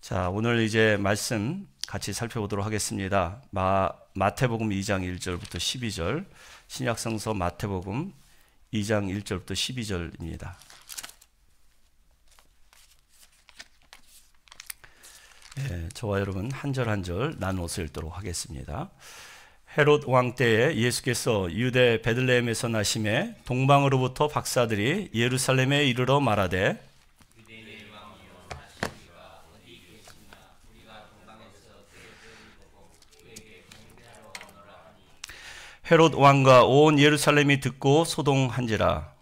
자, 오늘 이제 말씀 같이 살펴보도록 하겠습니다. 마태복음 2장 1절부터 12절, 신약성서 마태복음 2장 1절부터 12절입니다. 저와 여러분 한 절 한 절 나누어서 읽도록 하겠습니다. 헤롯 왕 때에 예수께서 유대 베들레헴에서 나심에 동방으로부터 박사들이 예루살렘에 이르러 말하되 헤롯 왕과 온 예루살렘이 듣고 소동한지라.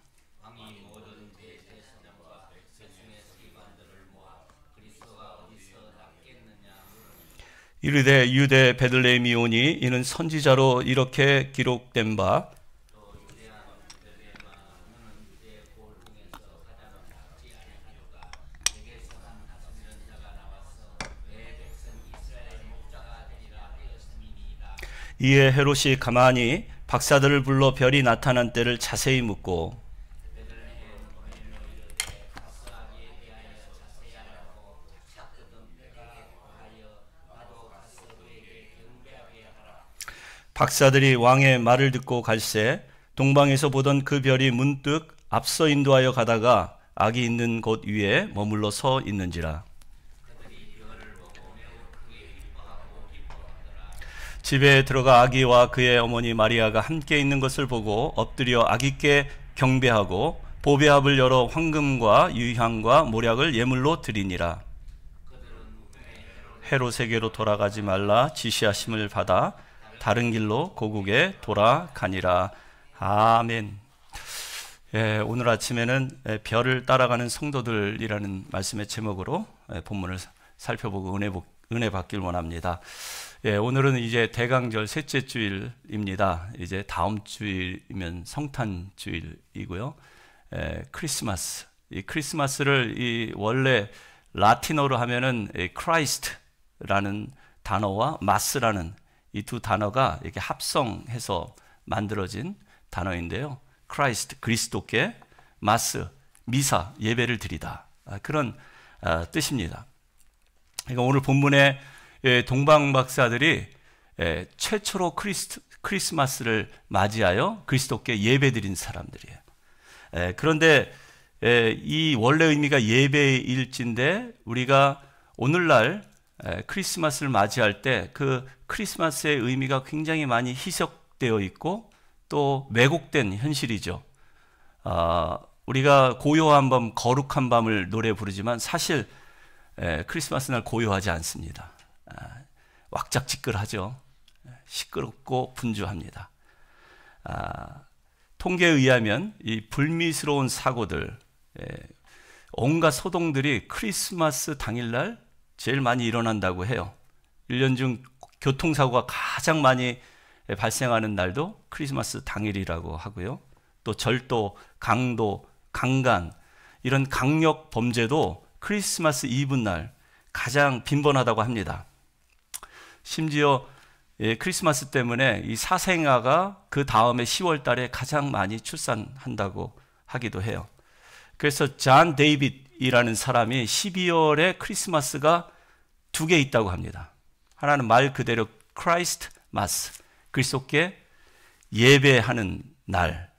이르되 유대 베들레헴이 오니 이는 선지자로 이렇게 기록된 바 이에 헤롯이 가만히 박사들을 불러 별이 나타난 때를 자세히 묻고 박사들이 왕의 말을 듣고 갈새 동방에서 보던 그 별이 문득 앞서 인도하여 가다가 악이 있는 곳 위에 머물러 서 있는지라. 집에 들어가 아기와 그의 어머니 마리아가 함께 있는 것을 보고 엎드려 아기께 경배하고 보배합을 열어 황금과 유향과 모략을 예물로 드리니라. 헤롯에게로 돌아가지 말라 지시하심을 받아 다른 길로 고국에 돌아가니라. 아멘. 오늘 아침에는 별을 따라가는 성도들이라는 말씀의 제목으로 본문을 살펴보고 은혜 받길 원합니다. 오늘은 이제 대강절 셋째 주일입니다. 이제 다음 주일이면 성탄 주일이고요. 크리스마스. 이 크리스마스를 이 원래 라틴어로 하면은 크라이스트라는 단어와 마스라는 이 두 단어가 이렇게 합성해서 만들어진 단어인데요. 크라이스트, 그리스도께, 마스, 미사, 예배를 드리다. 그런 뜻입니다. 그러니까 오늘 본문에 동방 박사들이 최초로 크리스마스를 맞이하여 그리스도께 예배드린 사람들이에요. 그런데 이 원래 의미가 예배일진데 우리가 오늘날 크리스마스를 맞이할 때 그 크리스마스의 의미가 굉장히 많이 희석되어 있고 또 왜곡된 현실이죠. 우리가 고요한 밤, 거룩한 밤을 노래 부르지만 사실 크리스마스 날 고요하지 않습니다. 왁작지껄하죠. 시끄럽고 분주합니다. 통계에 의하면 이 불미스러운 사고들, 온갖 소동들이 크리스마스 당일날 제일 많이 일어난다고 해요. 1년 중 교통사고가 가장 많이 발생하는 날도 크리스마스 당일이라고 하고요. 또 절도, 강도, 강간 이런 강력 범죄도 크리스마스 이브 날 가장 빈번하다고 합니다. 심지어 크리스마스 때문에 이 사생아가 그 다음에 10월 달에 가장 많이 출산한다고 하기도 해요. 그래서 존 데이빗이라는 사람이 12월에 크리스마스가 두 개 있다고 합니다. 하나는 말 그대로 크라이스트 마스, 그리스도께 예배하는 날,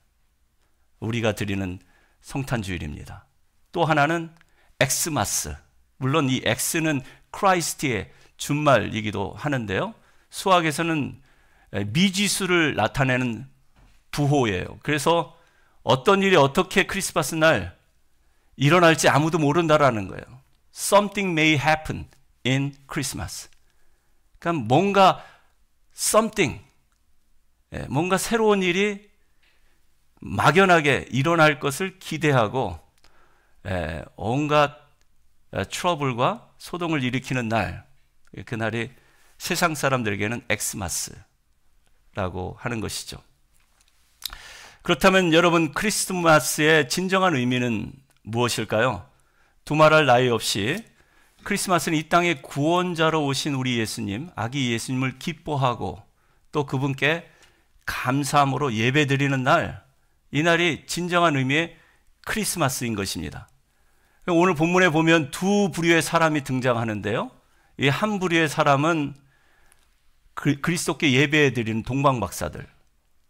우리가 드리는 성탄주일입니다. 또 하나는 엑스마스, 물론 이 엑스는 크라이스트의 준말이기도 하는데요. 수학에서는 미지수를 나타내는 부호예요. 그래서 어떤 일이 어떻게 크리스마스 날 일어날지 아무도 모른다라는 거예요. Something may happen in Christmas. 그러니까 뭔가 something, 뭔가 새로운 일이 막연하게 일어날 것을 기대하고 온갖 트러블과 소동을 일으키는 날, 그날이 세상 사람들에게는 엑스마스라고 하는 것이죠. 그렇다면 여러분 크리스마스의 진정한 의미는 무엇일까요? 두말할 나위 없이 크리스마스는 이 땅에 구원자로 오신 우리 예수님, 아기 예수님을 기뻐하고 또 그분께 감사함으로 예배드리는 날, 이 날이 진정한 의미의 크리스마스인 것입니다. 오늘 본문에 보면 두 부류의 사람이 등장하는데요. 이 한 부류의 사람은 그리스도께 예배해드리는 동방박사들,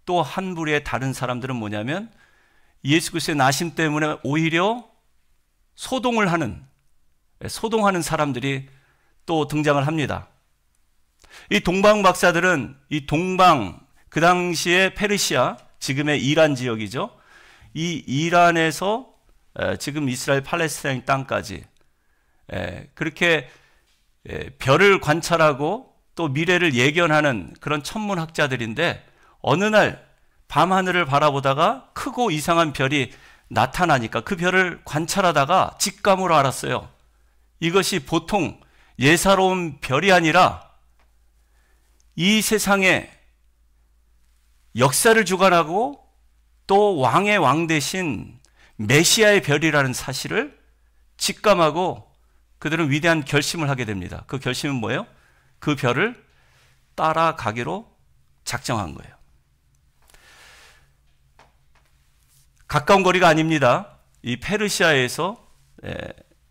또 한 부류의 다른 사람들은 뭐냐면 예수 그리스도의 나심 때문에 오히려 소동하는 사람들이 또 등장을 합니다. 이 동방박사들은 그 당시에 페르시아, 지금의 이란 지역이죠. 이 이란에서 지금 이스라엘 팔레스타인 땅까지 그렇게 별을 관찰하고 또 미래를 예견하는 그런 천문학자들인데, 어느 날 밤하늘을 바라보다가 크고 이상한 별이 나타나니까 그 별을 관찰하다가 직감으로 알았어요. 이것이 보통 예사로운 별이 아니라 이 세상에 역사를 주관하고 또 왕의 왕 대신 메시아의 별이라는 사실을 직감하고 그들은 위대한 결심을 하게 됩니다. 그 결심은 뭐예요? 그 별을 따라가기로 작정한 거예요. 가까운 거리가 아닙니다. 이 페르시아에서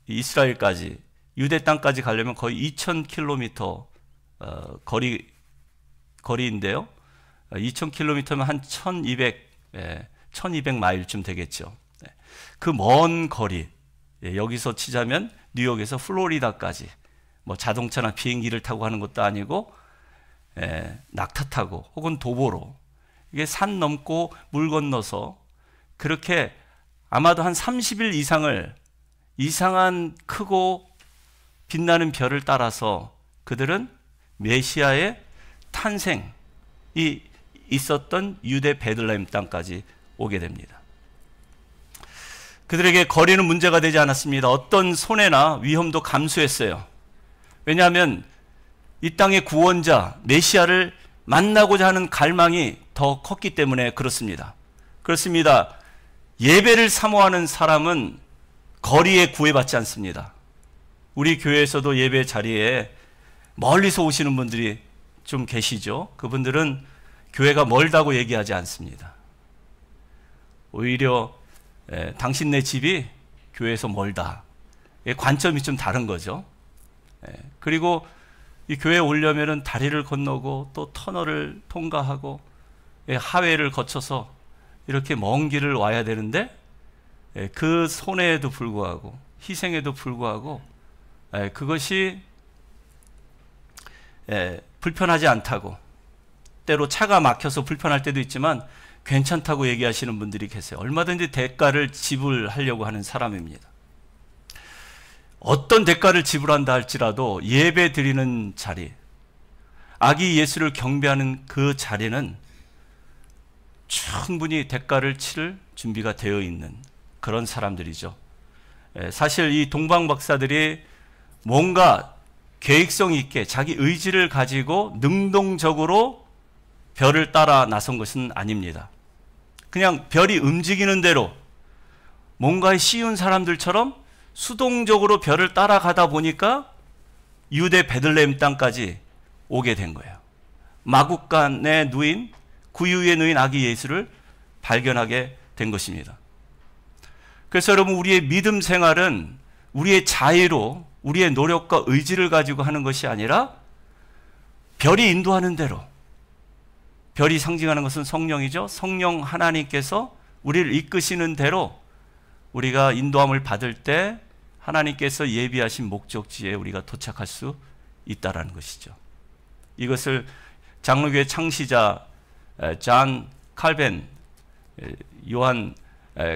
이스라엘까지, 유대 땅까지 가려면 거의 2000km 거리인데요. 2000km면 한 1200마일쯤 되겠죠. 그 먼 거리, 여기서 치자면 뉴욕에서 플로리다까지 뭐 자동차나 비행기를 타고 가는 것도 아니고 낙타 타고 혹은 도보로 이게 산 넘고 물 건너서 그렇게 아마도 한 30일 이상을 이상한 크고 빛나는 별을 따라서 그들은 메시아의 탄생이 있었던 유대 베들레헴 땅까지 오게 됩니다. 그들에게 거리는 문제가 되지 않았습니다. 어떤 손해나 위험도 감수했어요. 왜냐하면 이 땅의 구원자 메시아를 만나고자 하는 갈망이 더 컸기 때문에 그렇습니다. 그렇습니다. 예배를 사모하는 사람은 거리에 구애받지 않습니다. 우리 교회에서도 예배 자리에 멀리서 오시는 분들이 좀 계시죠. 그분들은 교회가 멀다고 얘기하지 않습니다. 오히려 당신네 집이 교회에서 멀다. 관점이 좀 다른 거죠. 그리고 이 교회에 오려면 다리를 건너고 또 터널을 통과하고 하회를 거쳐서 이렇게 먼 길을 와야 되는데, 그 손해에도 불구하고 희생에도 불구하고 그것이 불편하지 않다고, 때로 차가 막혀서 불편할 때도 있지만 괜찮다고 얘기하시는 분들이 계세요. 얼마든지 대가를 지불하려고 하는 사람입니다. 어떤 대가를 지불한다 할지라도 예배 드리는 자리, 아기 예수를 경배하는 그 자리는 충분히 대가를 치를 준비가 되어 있는 그런 사람들이죠. 사실 이 동방박사들이 뭔가 계획성 있게 자기 의지를 가지고 능동적으로 별을 따라 나선 것은 아닙니다. 그냥 별이 움직이는 대로 뭔가에 쉬운 사람들처럼 수동적으로 별을 따라가다 보니까 유대 베들레헴 땅까지 오게 된 거예요. 마국간에 누인, 구유에 누인 아기 예수를 발견하게 된 것입니다. 그래서 여러분, 우리의 믿음 생활은 우리의 자의로, 우리의 노력과 의지를 가지고 하는 것이 아니라 별이 인도하는 대로, 별이 상징하는 것은 성령이죠. 성령 하나님께서 우리를 이끄시는 대로 우리가 인도함을 받을 때 하나님께서 예비하신 목적지에 우리가 도착할 수 있다라는 것이죠. 이것을 장로교회 창시자 존 칼뱅, 요한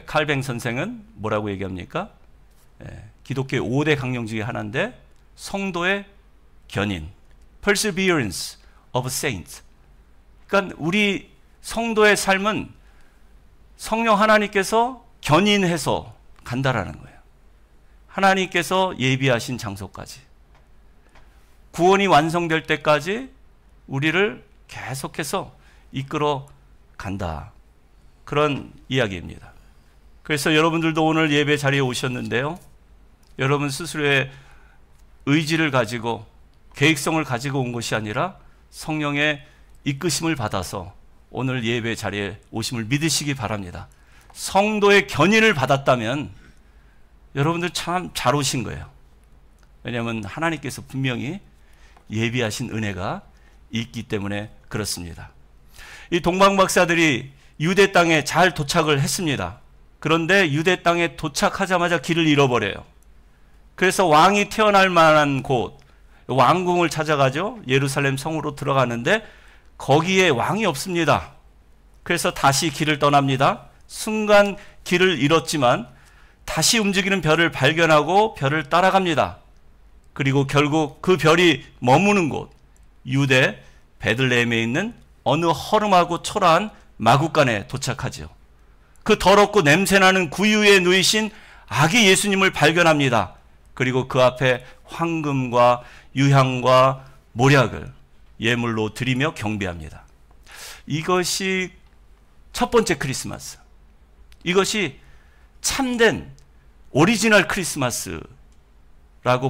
칼뱅 선생은 뭐라고 얘기합니까? 기독교의 5대 강령 중에 하나인데, 성도의 견인, perseverance of saints. 그러니까 우리 성도의 삶은 성령 하나님께서 견인해서 간다라는 거예요. 하나님께서 예비하신 장소까지, 구원이 완성될 때까지 우리를 계속해서 이끌어 간다, 그런 이야기입니다. 그래서 여러분들도 오늘 예배 자리에 오셨는데요, 여러분 스스로의 의지를 가지고 계획성을 가지고 온 것이 아니라 성령의 이끄심을 받아서 오늘 예배 자리에 오심을 믿으시기 바랍니다. 성도의 견인을 받았다면 여러분들 참 잘 오신 거예요. 왜냐하면 하나님께서 분명히 예비하신 은혜가 있기 때문에 그렇습니다. 이 동방박사들이 유대 땅에 잘 도착을 했습니다. 그런데 유대 땅에 도착하자마자 길을 잃어버려요. 그래서 왕이 태어날 만한 곳, 왕궁을 찾아가죠. 예루살렘 성으로 들어가는데 거기에 왕이 없습니다. 그래서 다시 길을 떠납니다. 순간 길을 잃었지만 다시 움직이는 별을 발견하고 별을 따라갑니다. 그리고 결국 그 별이 머무는 곳, 유대 베들레헴에 있는 어느 허름하고 초라한 마구간에 도착하죠. 그 더럽고 냄새나는 구유에 누이신 아기 예수님을 발견합니다. 그리고 그 앞에 황금과 유향과 모략을 예물로 드리며 경배합니다. 이것이 첫 번째 크리스마스. 이것이 참된 오리지널 크리스마스라고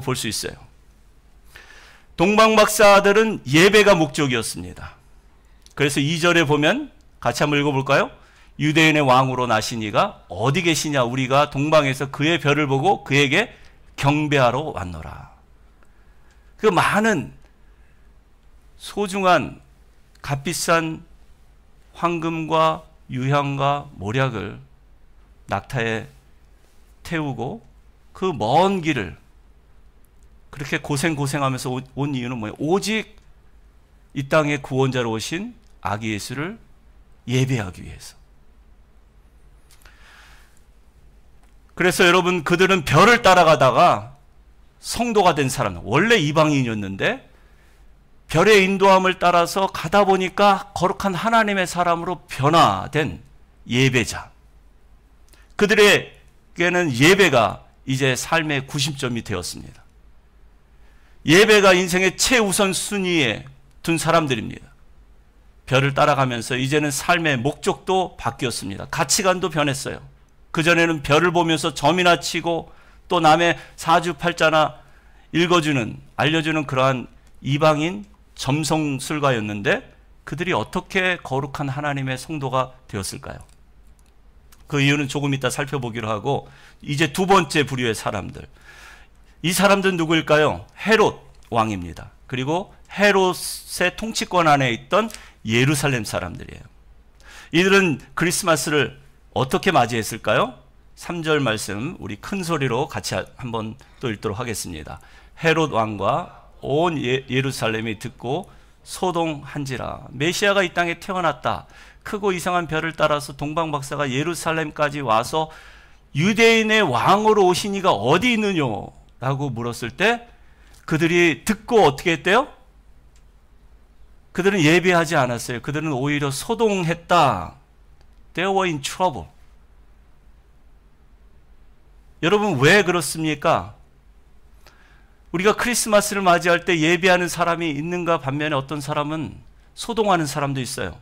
볼 수 있어요. 동방박사들은 예배가 목적이었습니다. 그래서 2절에 보면 같이 한번 읽어볼까요? 유대인의 왕으로 나신 이가 어디 계시냐? 우리가 동방에서 그의 별을 보고 그에게 경배하러 왔노라. 그 많은 소중한 값비싼 황금과 유향과 모략을 낙타에 태우고 그 먼 길을 그렇게 고생하면서 온 이유는 뭐예요? 오직 이 땅에 구원자로 오신 아기 예수를 예배하기 위해서. 그래서 여러분, 그들은 별을 따라가다가 성도가 된 사람, 원래 이방인이었는데 별의 인도함을 따라서 가다 보니까 거룩한 하나님의 사람으로 변화된 예배자. 그들에게는 예배가 이제 삶의 구심점이 되었습니다. 예배가 인생의 최우선 순위에 둔 사람들입니다. 별을 따라가면서 이제는 삶의 목적도 바뀌었습니다. 가치관도 변했어요. 그전에는 별을 보면서 점이나 치고 또 남의 사주팔자나 읽어주는, 알려주는 그러한 이방인 점성술가였는데 그들이 어떻게 거룩한 하나님의 성도가 되었을까요? 그 이유는 조금 이따 살펴보기로 하고, 이제 두 번째 부류의 사람들. 이 사람들은 누구일까요? 헤롯 왕입니다. 그리고 헤롯의 통치권 안에 있던 예루살렘 사람들이에요. 이들은 크리스마스를 어떻게 맞이했을까요? 3절 말씀 우리 큰 소리로 같이 한번 또 읽도록 하겠습니다. 헤롯 왕과 온 예루살렘이 듣고 소동한지라. 메시아가 이 땅에 태어났다. 크고 이상한 별을 따라서 동방박사가 예루살렘까지 와서 유대인의 왕으로 오신 이가 어디 있느냐 라고 물었을 때 그들이 듣고 어떻게 했대요? 그들은 예배하지 않았어요. 그들은 오히려 소동했다. They were in trouble. 여러분, 왜 그렇습니까? 우리가 크리스마스를 맞이할 때 예배하는 사람이 있는가 반면에 어떤 사람은 소동하는 사람도 있어요.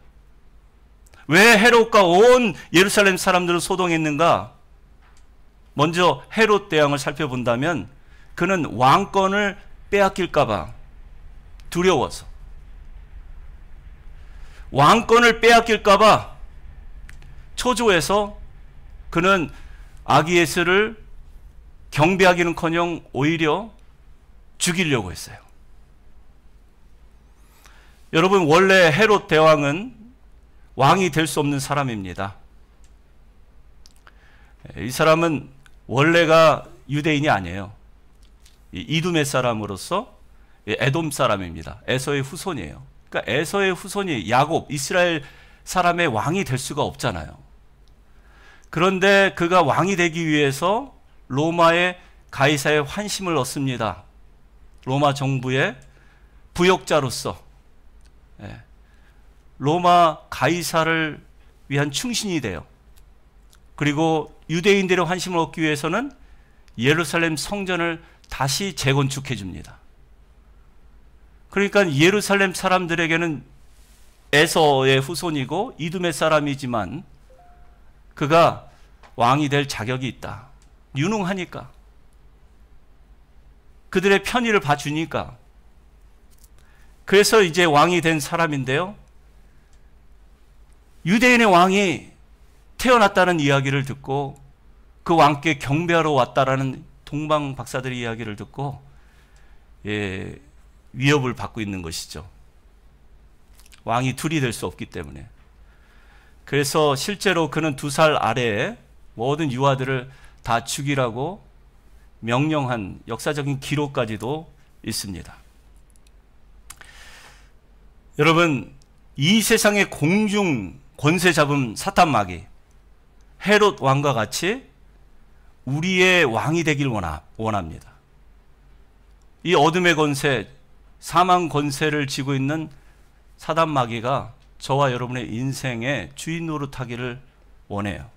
왜 헤롯과 온 예루살렘 사람들은 소동했는가? 먼저 헤롯 대왕을 살펴본다면 그는 왕권을 빼앗길까봐 두려워서, 왕권을 빼앗길까봐 초조해서 그는 아기 예수를 경배하기는커녕 오히려 죽이려고 했어요. 여러분, 원래 헤롯 대왕은 왕이 될 수 없는 사람입니다. 이 사람은 원래가 유대인이 아니에요. 이두메 사람으로서 에돔 사람입니다. 에서의 후손이에요. 그러니까 에서의 후손이 야곱, 이스라엘 사람의 왕이 될 수가 없잖아요. 그런데 그가 왕이 되기 위해서 로마의 가이사의 환심을 얻습니다. 로마 정부의 부역자로서 로마 가이사를 위한 충신이 돼요. 그리고 유대인들의 환심을 얻기 위해서는 예루살렘 성전을 다시 재건축해 줍니다. 그러니까 예루살렘 사람들에게는 에서의 후손이고 이두메 사람이지만 그가 왕이 될 자격이 있다. 유능하니까. 그들의 편의를 봐주니까. 그래서 이제 왕이 된 사람인데요. 유대인의 왕이 태어났다는 이야기를 듣고 그 왕께 경배하러 왔다라는 동방 박사들의 이야기를 듣고 위협을 받고 있는 것이죠. 왕이 둘이 될 수 없기 때문에. 그래서 실제로 그는 2살 아래에 모든 유아들을 다 죽이라고 명령한 역사적인 기록까지도 있습니다. 여러분, 이 세상의 공중 권세 잡은 사탄 마귀 헤롯 왕과 같이 우리의 왕이 되길 원합니다. 이 어둠의 권세, 사망 권세를 쥐고 있는 사단 마귀가 저와 여러분의 인생의 주인 노릇하기를 원해요.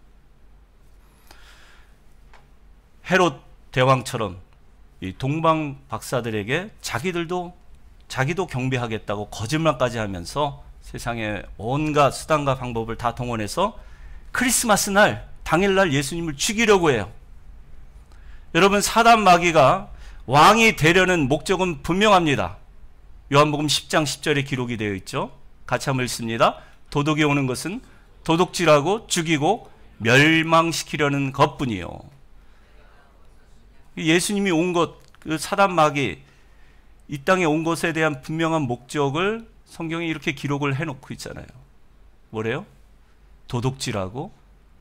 헤롯 대왕처럼 이 동방 박사들에게 자기도 경배하겠다고 거짓말까지 하면서 세상의 온갖 수단과 방법을 다 동원해서 크리스마스 날 당일날 예수님을 죽이려고 해요. 여러분, 사단 마귀가 왕이 되려는 목적은 분명합니다. 요한복음 10장 10절에 기록이 되어 있죠. 같이 한번 읽습니다. 도둑이 오는 것은 도둑질하고 죽이고 멸망시키려는 것뿐이요. 예수님이 온 것, 그 사단 마귀, 이 땅에 온 것에 대한 분명한 목적을 성경에 이렇게 기록을 해놓고 있잖아요. 뭐래요? 도둑질하고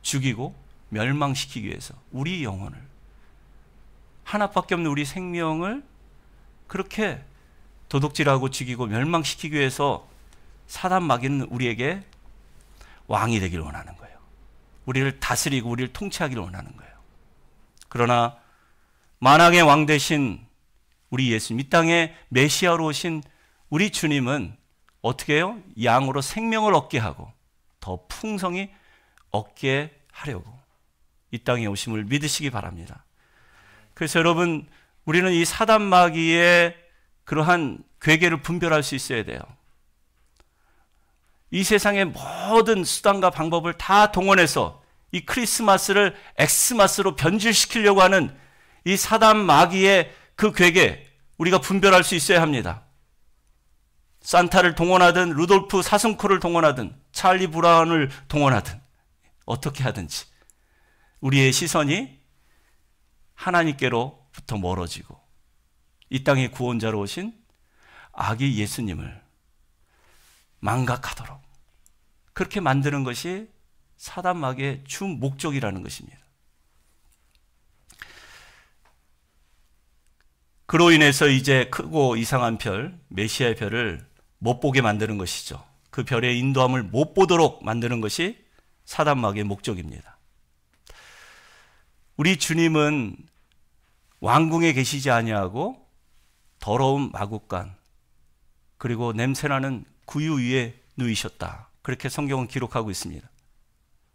죽이고 멸망시키기 위해서 우리 영혼을, 하나밖에 없는 우리 생명을 그렇게 도둑질하고 죽이고 멸망시키기 위해서 사단 마귀는 우리에게 왕이 되기를 원하는 거예요. 우리를 다스리고 우리를 통치하기를 원하는 거예요. 그러나 만왕의 왕 되신 우리 예수님, 이 땅에 메시아로 오신 우리 주님은 어떻게 해요? 양으로 생명을 얻게 하고 더 풍성히 얻게 하려고 이 땅에 오심을 믿으시기 바랍니다. 그래서 여러분, 우리는 이 사단 마귀의 그러한 괴계를 분별할 수 있어야 돼요. 이 세상의 모든 수단과 방법을 다 동원해서 이 크리스마스를 엑스마스로 변질시키려고 하는 이 사단 마귀의 그 괴계, 우리가 분별할 수 있어야 합니다. 산타를 동원하든 루돌프 사슴코를 동원하든 찰리 브라운을 동원하든 어떻게 하든지 우리의 시선이 하나님께로부터 멀어지고 이 땅의 구원자로 오신 아기 예수님을 망각하도록 그렇게 만드는 것이 사단 마귀의 주 목적이라는 것입니다. 그로 인해서 이제 크고 이상한 별, 메시아의 별을 못 보게 만드는 것이죠. 그 별의 인도함을 못 보도록 만드는 것이 사단 마귀의 목적입니다. 우리 주님은 왕궁에 계시지 아니하고 더러운 마국간 그리고 냄새나는 구유 위에 누이셨다. 그렇게 성경은 기록하고 있습니다.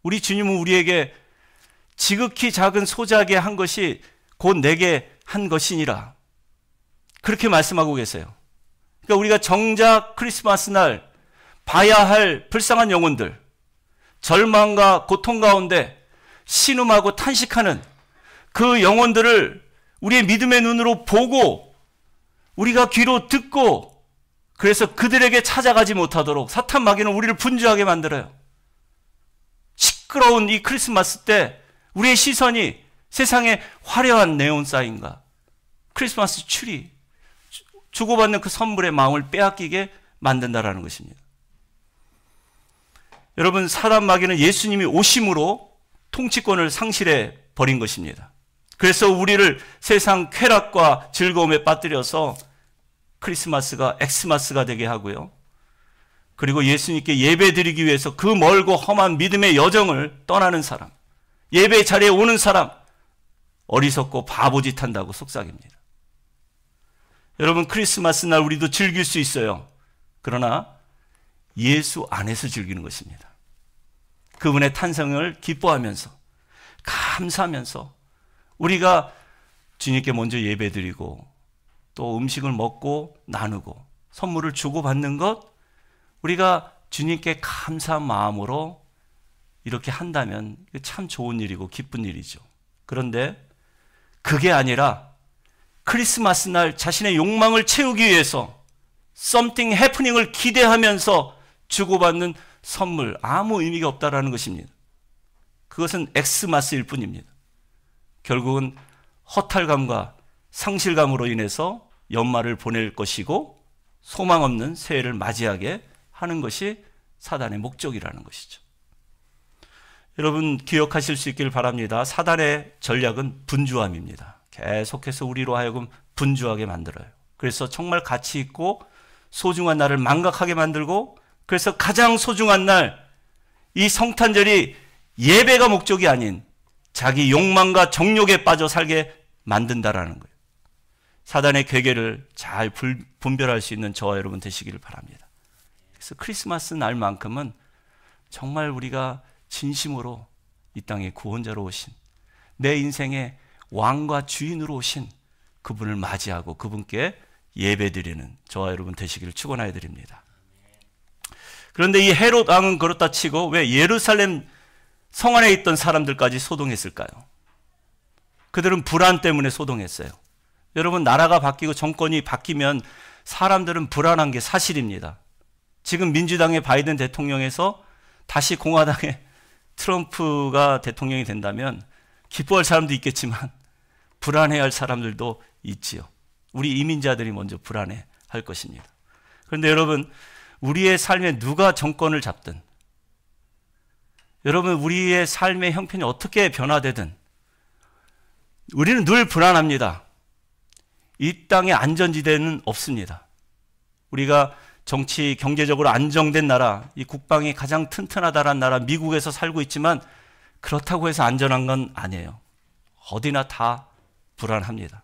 우리 주님은 우리에게 지극히 작은 소작에 한 것이 곧 내게 한 것이니라. 그렇게 말씀하고 계세요. 그러니까 우리가 정작 크리스마스 날 봐야 할 불쌍한 영혼들, 절망과 고통 가운데 신음하고 탄식하는 그 영혼들을 우리의 믿음의 눈으로 보고 우리가 귀로 듣고 그래서 그들에게 찾아가지 못하도록 사탄 마귀는 우리를 분주하게 만들어요. 시끄러운 이 크리스마스 때 우리의 시선이 세상의 화려한 네온사인과 크리스마스 트리, 주고받는 그 선물의 마음을 빼앗기게 만든다라는 것입니다. 여러분, 사단 마귀는 예수님이 오심으로 통치권을 상실해 버린 것입니다. 그래서 우리를 세상 쾌락과 즐거움에 빠뜨려서 크리스마스가 엑스마스가 되게 하고요. 그리고 예수님께 예배드리기 위해서 그 멀고 험한 믿음의 여정을 떠나는 사람, 예배 자리에 오는 사람, 어리석고 바보짓 한다고 속삭입니다. 여러분, 크리스마스 날 우리도 즐길 수 있어요. 그러나 예수 안에서 즐기는 것입니다. 그분의 탄생을 기뻐하면서 감사하면서 우리가 주님께 먼저 예배드리고 또 음식을 먹고 나누고 선물을 주고받는 것, 우리가 주님께 감사한 마음으로 이렇게 한다면 참 좋은 일이고 기쁜 일이죠. 그런데 그게 아니라 크리스마스 날 자신의 욕망을 채우기 위해서 something happening을 기대하면서 주고받는 선물, 아무 의미가 없다라는 것입니다. 그것은 엑스마스일 뿐입니다. 결국은 허탈감과 상실감으로 인해서 연말을 보낼 것이고 소망 없는 새해를 맞이하게 하는 것이 사단의 목적이라는 것이죠. 여러분 기억하실 수 있길 바랍니다. 사단의 전략은 분주함입니다. 계속해서 우리로 하여금 분주하게 만들어요. 그래서 정말 가치 있고 소중한 날을 망각하게 만들고, 그래서 가장 소중한 날, 이 성탄절이 예배가 목적이 아닌 자기 욕망과 정욕에 빠져 살게 만든다라는 거예요. 사단의 괴계를 잘 분별할 수 있는 저와 여러분 되시기를 바랍니다. 그래서 크리스마스 날만큼은 정말 우리가 진심으로 이 땅에 구원자로 오신, 내 인생의 왕과 주인으로 오신 그분을 맞이하고 그분께 예배드리는 저와 여러분 되시기를 축원하여 드립니다. 그런데 이 헤롯 왕은 그렇다 치고 왜 예루살렘 성 안에 있던 사람들까지 소동했을까요? 그들은 불안 때문에 소동했어요. 여러분, 나라가 바뀌고 정권이 바뀌면 사람들은 불안한 게 사실입니다. 지금 민주당의 바이든 대통령에서 다시 공화당의 트럼프가 대통령이 된다면 기뻐할 사람도 있겠지만 불안해할 사람들도 있지요. 우리 이민자들이 먼저 불안해할 것입니다. 그런데 여러분, 우리의 삶에 누가 정권을 잡든, 여러분 우리의 삶의 형편이 어떻게 변화되든 우리는 늘 불안합니다. 이 땅에 안전지대는 없습니다. 우리가 정치, 경제적으로 안정된 나라, 이 국방이 가장 튼튼하다는 나라 미국에서 살고 있지만 그렇다고 해서 안전한 건 아니에요. 어디나 다 불안합니다.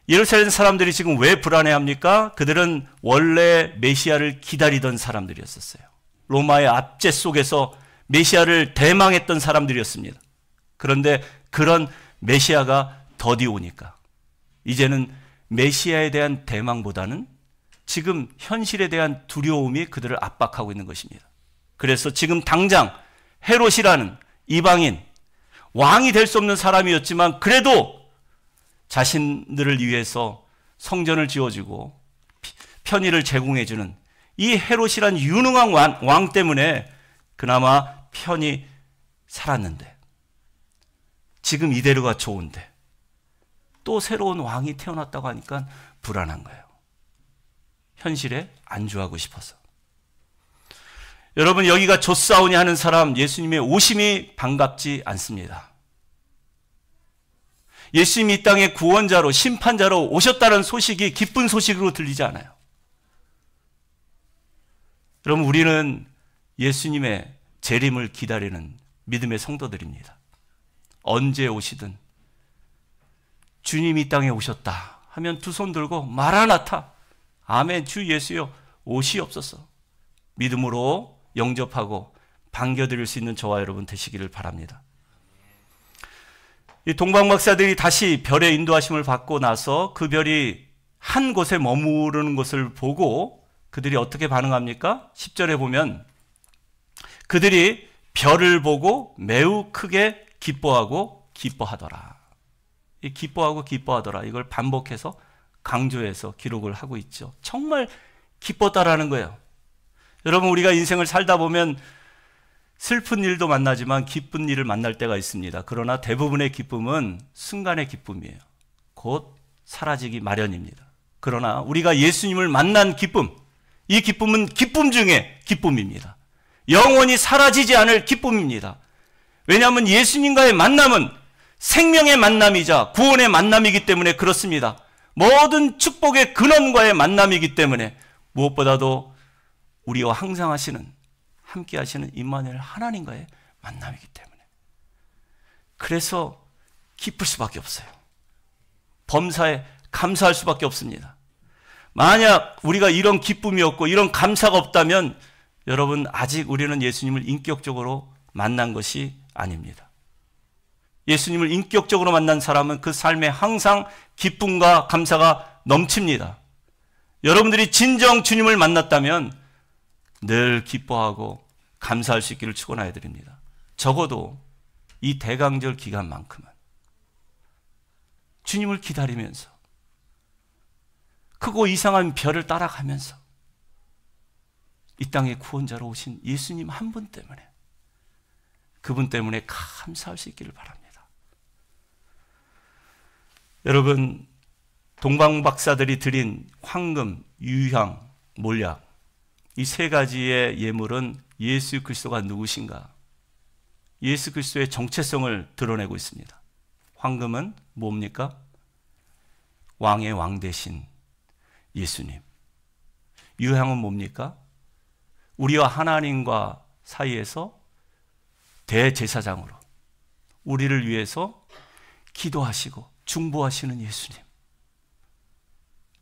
예루살렘 사람들이 지금 왜 불안해합니까? 그들은 원래 메시아를 기다리던 사람들이었었어요. 로마의 압제 속에서 메시아를 대망했던 사람들이었습니다. 그런데 그런 메시아가 더디 오니까 이제는 메시아에 대한 대망보다는 지금 현실에 대한 두려움이 그들을 압박하고 있는 것입니다. 그래서 지금 당장 헤롯이라는 이방인, 왕이 될 수 없는 사람이었지만 그래도 자신들을 위해서 성전을 지어주고 편의를 제공해주는 이 헤롯이란 유능한 왕 때문에 그나마 편히 살았는데, 지금 이대로가 좋은데 또 새로운 왕이 태어났다고 하니까 불안한 거예요. 현실에 안주하고 싶어서. 여러분, 여기가 조사오니 하는 사람 예수님의 오심이 반갑지 않습니다. 예수님이 이 땅의 구원자로, 심판자로 오셨다는 소식이 기쁜 소식으로 들리지 않아요. 여러분, 우리는 예수님의 재림을 기다리는 믿음의 성도들입니다. 언제 오시든 주님이 이 땅에 오셨다 하면 두 손 들고 마라나타, 아멘, 주 예수여 오시옵소서, 믿음으로 영접하고 반겨드릴 수 있는 저와 여러분 되시기를 바랍니다. 이 동방박사들이 다시 별의 인도하심을 받고 나서 그 별이 한 곳에 머무르는 것을 보고 그들이 어떻게 반응합니까? 10절에 보면 그들이 별을 보고 매우 크게 기뻐하고 기뻐하더라. 이 기뻐하고 기뻐하더라, 이걸 반복해서 강조해서 기록을 하고 있죠. 정말 기뻤다라는 거예요. 여러분, 우리가 인생을 살다 보면 슬픈 일도 만나지만 기쁜 일을 만날 때가 있습니다. 그러나 대부분의 기쁨은 순간의 기쁨이에요. 곧 사라지기 마련입니다. 그러나 우리가 예수님을 만난 기쁨, 이 기쁨은 기쁨 중에 기쁨입니다. 영원히 사라지지 않을 기쁨입니다. 왜냐하면 예수님과의 만남은 생명의 만남이자 구원의 만남이기 때문에 그렇습니다. 모든 축복의 근원과의 만남이기 때문에, 무엇보다도 우리와 항상 하시는, 함께 하시는 임마누엘 하나님과의 만남이기 때문에 그래서 기쁠 수밖에 없어요. 범사에 감사할 수밖에 없습니다. 만약 우리가 이런 기쁨이 없고 이런 감사가 없다면 여러분, 아직 우리는 예수님을 인격적으로 만난 것이 아닙니다. 예수님을 인격적으로 만난 사람은 그 삶에 항상 기쁨과 감사가 넘칩니다. 여러분들이 진정 주님을 만났다면 늘 기뻐하고 감사할 수 있기를 축원하여 드립니다. 적어도 이 대강절 기간만큼은 주님을 기다리면서 크고 이상한 별을 따라가면서 이 땅의 구원자로 오신 예수님 한 분 때문에, 그분 때문에 감사할 수 있기를 바랍니다. 여러분, 동방박사들이 드린 황금, 유향, 몰약, 이 세 가지의 예물은 예수 그리스도가 누구신가? 예수 그리스도의 정체성을 드러내고 있습니다. 황금은 뭡니까? 왕의 왕 대신 예수님. 유향은 뭡니까? 우리와 하나님과 사이에서 대제사장으로 우리를 위해서 기도하시고 중보하시는 예수님.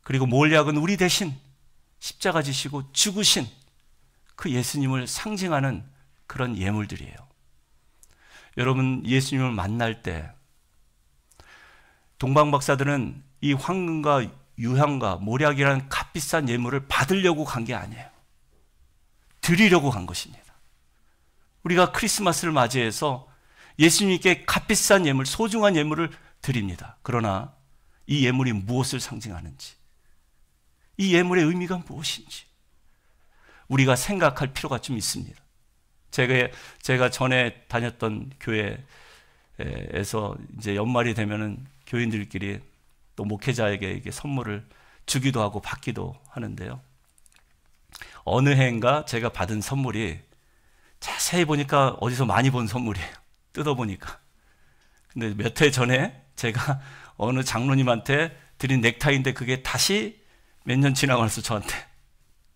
그리고 몰약은 우리 대신 십자가 지시고 죽으신 그 예수님을 상징하는 그런 예물들이에요. 여러분, 예수님을 만날 때 동방박사들은 이 황금과 유향과 몰약이라는 값비싼 예물을 받으려고 간 게 아니에요. 드리려고 간 것입니다. 우리가 크리스마스를 맞이해서 예수님께 값비싼 예물, 소중한 예물을 드립니다. 그러나 이 예물이 무엇을 상징하는지, 이 예물의 의미가 무엇인지 우리가 생각할 필요가 좀 있습니다. 제가 전에 다녔던 교회에서 이제 연말이 되면은 교인들끼리 또 목회자에게 이게 선물을 주기도 하고 받기도 하는데요. 어느 해인가 제가 받은 선물이 자세히 보니까 어디서 많이 본 선물이에요. 뜯어보니까. 근데 몇 해 전에 제가 어느 장로님한테 드린 넥타이인데 그게 다시 몇 년 지나고 나서 저한테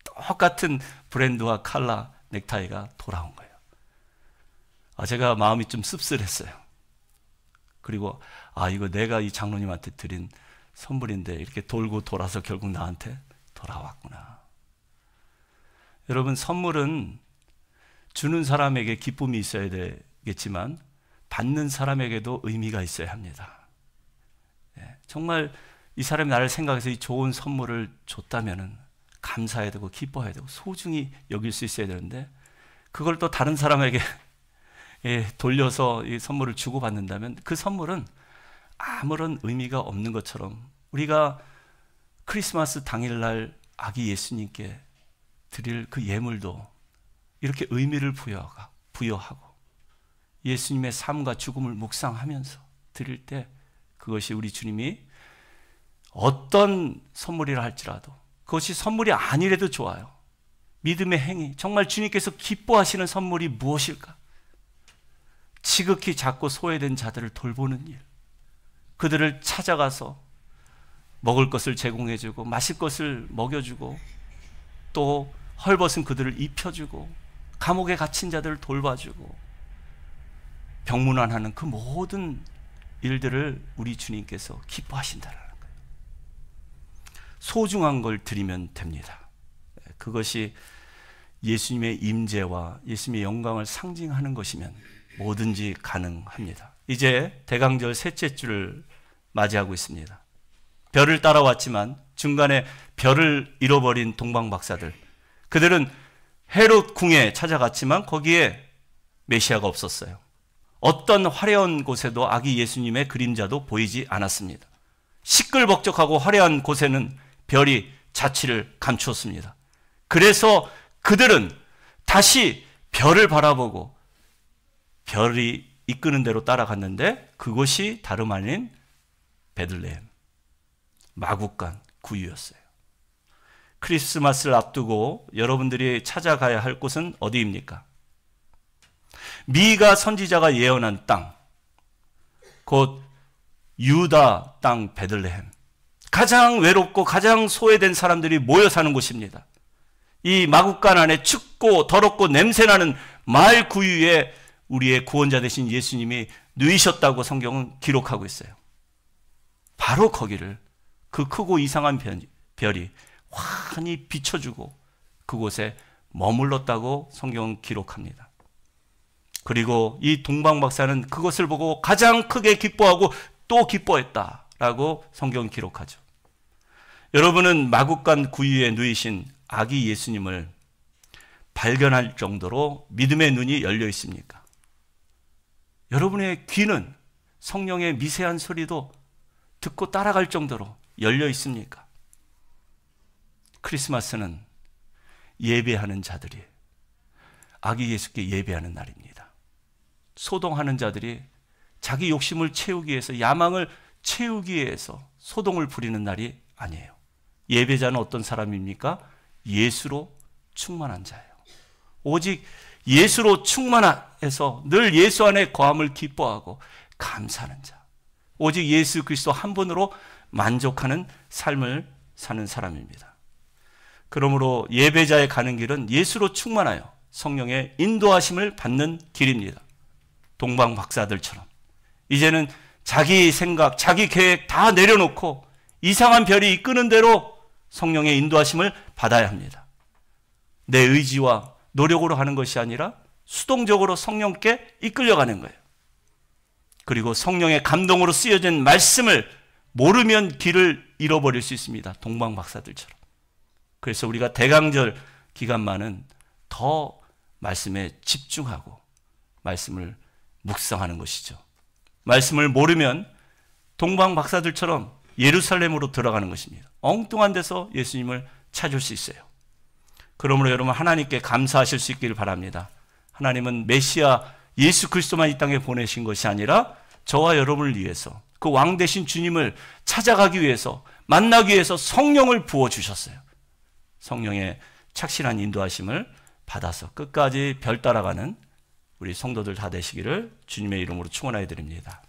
똑같은 브랜드와 컬러 넥타이가 돌아온 거예요. 제가 마음이 좀 씁쓸했어요. 그리고 이거 내가 이 장로님한테 드린 선물인데 이렇게 돌고 돌아서 결국 나한테 돌아왔구나. 여러분, 선물은 주는 사람에게 기쁨이 있어야 되겠지만 받는 사람에게도 의미가 있어야 합니다. 정말 이 사람이 나를 생각해서 이 좋은 선물을 줬다면은 감사해야 되고 기뻐해야 되고 소중히 여길 수 있어야 되는데 그걸 또 다른 사람에게 돌려서 이 선물을 주고받는다면 그 선물은 아무런 의미가 없는 것처럼 우리가 크리스마스 당일날 아기 예수님께 드릴 그 예물도 이렇게 의미를 부여하고 예수님의 삶과 죽음을 묵상하면서 드릴 때 그것이 우리 주님이 어떤 선물이라 할지라도 그것이 선물이 아니래도 좋아요. 믿음의 행위, 정말 주님께서 기뻐하시는 선물이 무엇일까? 지극히 작고 소외된 자들을 돌보는 일, 그들을 찾아가서 먹을 것을 제공해주고 마실 것을 먹여주고 또 헐벗은 그들을 입혀주고 감옥에 갇힌 자들을 돌봐주고 병문안하는 그 모든 일들을 우리 주님께서 기뻐하신다는 거예요. 소중한 걸 드리면 됩니다. 그것이 예수님의 임재와 예수님의 영광을 상징하는 것이면 뭐든지 가능합니다. 이제 대강절 셋째 주를 맞이하고 있습니다. 별을 따라왔지만 중간에 별을 잃어버린 동방박사들, 그들은 헤롯 궁에 찾아갔지만 거기에 메시아가 없었어요. 어떤 화려한 곳에도 아기 예수님의 그림자도 보이지 않았습니다. 시끌벅적하고 화려한 곳에는 별이 자취를 감추었습니다. 그래서 그들은 다시 별을 바라보고 별이 이끄는 대로 따라갔는데 그곳이 다름 아닌 베들레헴, 마구간 구유였어요. 크리스마스를 앞두고 여러분들이 찾아가야 할 곳은 어디입니까? 미가 선지자가 예언한 땅, 곧 유다 땅 베들레헴, 가장 외롭고 가장 소외된 사람들이 모여 사는 곳입니다. 이 마구간 안에 춥고 더럽고 냄새나는 마을 구유에 우리의 구원자 되신 예수님이 누이셨다고 성경은 기록하고 있어요. 바로 거기를 그 크고 이상한 별이 환히 비춰주고 그곳에 머물렀다고 성경은 기록합니다. 그리고 이 동방박사는 그것을 보고 가장 크게 기뻐하고 또 기뻐했다라고 성경은 기록하죠. 여러분은 마구간 구유에 누이신 아기 예수님을 발견할 정도로 믿음의 눈이 열려 있습니까? 여러분의 귀는 성령의 미세한 소리도 듣고 따라갈 정도로 열려 있습니까? 크리스마스는 예배하는 자들이 아기 예수께 예배하는 날입니다. 소동하는 자들이 자기 욕심을 채우기 위해서 야망을 채우기 위해서 소동을 부리는 날이 아니에요. 예배자는 어떤 사람입니까? 예수로 충만한 자예요. 오직 예수로 충만해서 늘 예수 안에 거함을 기뻐하고 감사하는 자. 오직 예수 그리스도 한 분으로 만족하는 삶을 사는 사람입니다. 그러므로 예배자의 가는 길은 예수로 충만하여 성령의 인도하심을 받는 길입니다. 동방 박사들처럼 이제는 자기 생각, 자기 계획 다 내려놓고 이상한 별이 이끄는 대로 성령의 인도하심을 받아야 합니다. 내 의지와 노력으로 하는 것이 아니라 수동적으로 성령께 이끌려가는 거예요. 그리고 성령의 감동으로 쓰여진 말씀을 모르면 길을 잃어버릴 수 있습니다. 동방 박사들처럼. 그래서 우리가 대강절 기간만은 더 말씀에 집중하고 말씀을 묵상하는 것이죠. 말씀을 모르면 동방 박사들처럼 예루살렘으로 들어가는 것입니다. 엉뚱한 데서 예수님을 찾을 수 있어요. 그러므로 여러분 하나님께 감사하실 수 있기를 바랍니다. 하나님은 메시아 예수 그리스도만 이 땅에 보내신 것이 아니라 저와 여러분을 위해서 그 왕 되신 주님을 찾아가기 위해서 만나기 위해서 성령을 부어주셨어요. 성령의 착실한 인도하심을 받아서 끝까지 별 따라가는 우리 성도들 다 되시기를 주님의 이름으로 축원하여 드립니다.